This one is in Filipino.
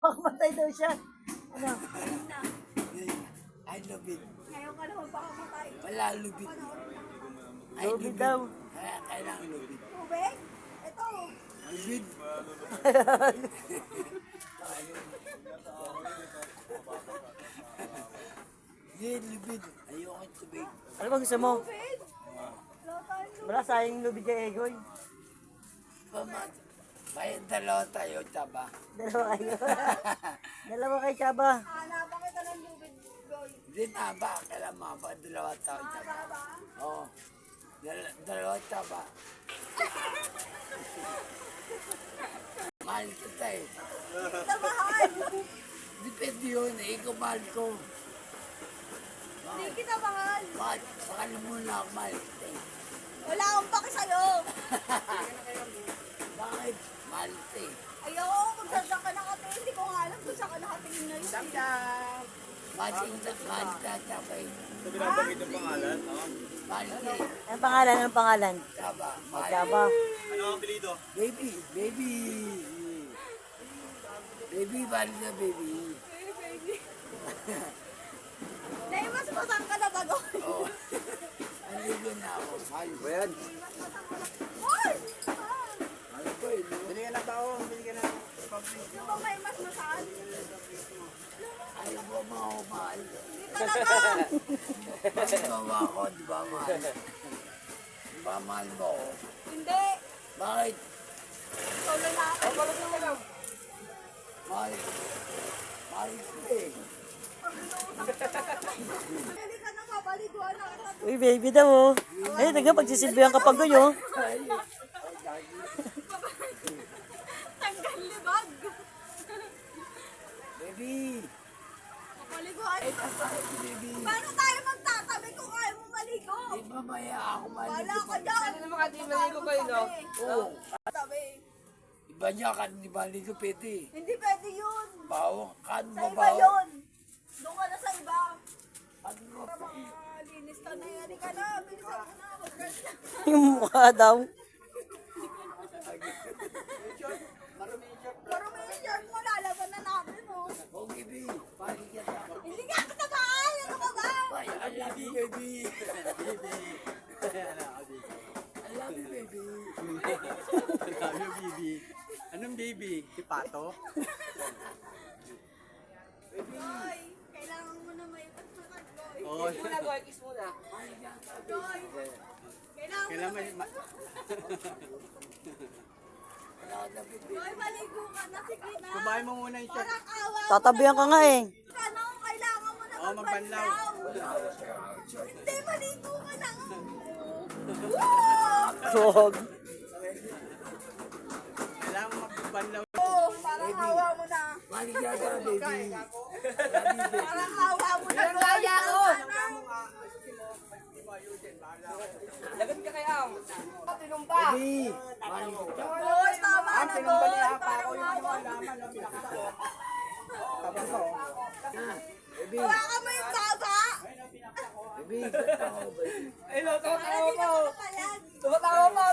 Makamatay daw siya. Ano? I love it. Ngayon ka naman baka matay. Wala lubid. I Lubid daw. Kaya kailangan lubid. Tubig? Ito. Lubid. Hindi, lubid. Ayoko yung tubig. Ano ba gusto mo? Tubig? Wala tayong Wala sayang lubid kay Egoy. Bayad dalawa tayo, tsaba. Dalawa kayo. Dalawa kay Chaba. hanapan kita ng lubid, boy. Hindi na ba? Kailan mga ba? Dalawa tayo, tsaba. Baba? Oo. Dalawa tsaba. Mahal kita eh. Kita mahal. Depende yun eh. Ikaw mahal ko. Hindi kita mahal. Bakit? Baka na muna ako mahal kita eh. Wala akong paki sa'yo. Bakit? Mahal kita eh. Ayoko kung saan ka nakatingin. Hindi ko nga alam kung saan ka nakatingin ngayon. Mahal kita tsaba eh. Sabi lang ba itong pangalan? No? Mahal kita eh. Anong pangalan? Anong pangalan? Tsaba. Mahal. Chaba. Ano ang apelido? Baby. Baby. Baby, mahal na baby. Naimas mo saan ka na ba doon? Oo. Aligo na ako. Mahal. Bayan. Hoy! Mahal ko eh. no? Bili ka na tao. Bili ka na. Ano ba may mas masaan? Ayaw mo mga ako mahal. Hindi talaga. Bakit bawa ako? Di ba mahal? Di ba mahal mo ako? Hindi. Bakit? Solo na ako. Mahal. Mahal ko eh. Hindi ka na mabaliguan na kita. Uy, baby daw oh. Ay, taga pagsisilbihan ka pag oh. Tanggal libag. Baby. Maliguan. Baby. Paano tayo magtatabi kung ayaw mo maligo? Di mamaya ako Wala maligo. ka dyan. Ano naman kati maligo kayo, no? Oo. Tabi. Iba niya kan di maligo pwede. Hindi pwede yun. Bawo. Kan Sa mo iba bawo. yun. Doon ka na sa iba. Kan mo. Para makalinis ka na yan. Ka na. Bilisan mo na. Mag-dress na. Yung mukha daw. Pero may shirt mo. Lalaban na namin, oh. Oh, baby. Pali ka na. Hindi nga kita mahal. Ano ka ba? Ay, I love you, baby. I love you, baby. Sabi yung baby. Anong baby? Si Pato? Boy, kailangan mo na may pagsakan, boy. Oo. Boy, kailangan mo Kailan na may... may... Boy, maligo ka na. Sige na. Kumain mo muna yung shirt. Parang awa mo Tatabihan ka nga eh. Ano, kailangan mo na Oo, magbanlaw. Hindi, maligo ka na. Wag. Kailangan mo magbanlaw. Oh, parang awa mo na. Pali ka na, baby. Parang awa mo na. Kaya ko. Lagot ka kaya. Tinumba. Baby. Pali ka. Boy, tama na, boy. Parang awa mo. Baby. Hawakan mo yung baba. Baby. Ganda ako, baby. Ay, no, tumatawa Hindi pa. na makapalag. Tumatawa pa.